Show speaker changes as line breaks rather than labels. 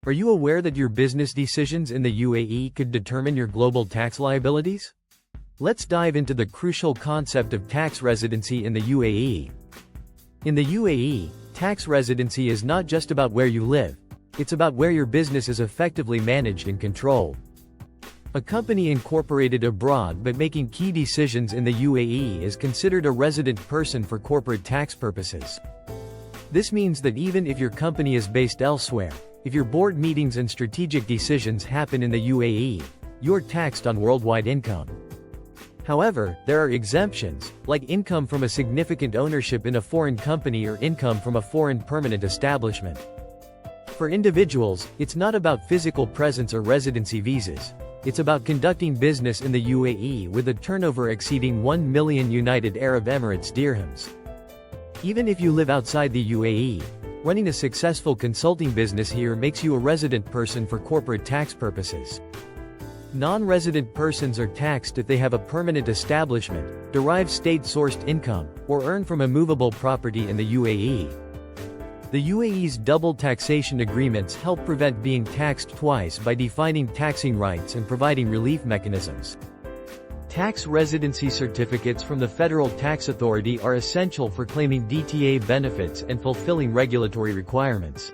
Are you aware that your business decisions in the UAE could determine your global tax liabilities? Let's dive into the crucial concept of tax residency in the UAE. In the UAE, tax residency is not just about where you live, it's about where your business is effectively managed and controlled. A company incorporated abroad but making key decisions in the UAE is considered a resident person for corporate tax purposes. This means that even if your company is based elsewhere, if your board meetings and strategic decisions happen in the UAE, you're taxed on worldwide income. However, there are exemptions, like income from a significant ownership in a foreign company or income from a foreign permanent establishment. For individuals, it's not about physical presence or residency visas. It's about conducting business in the UAE with a turnover exceeding 1 million United Arab Emirates dirhams. Even if you live outside the UAE, running a successful consulting business here makes you a resident person for corporate tax purposes. Non-resident persons are taxed if they have a permanent establishment, derive state-sourced income, or earn from a movable property in the UAE. The UAE's double taxation agreements help prevent being taxed twice by defining taxing rights and providing relief mechanisms. Tax residency certificates from the Federal Tax Authority are essential for claiming DTA benefits and fulfilling regulatory requirements.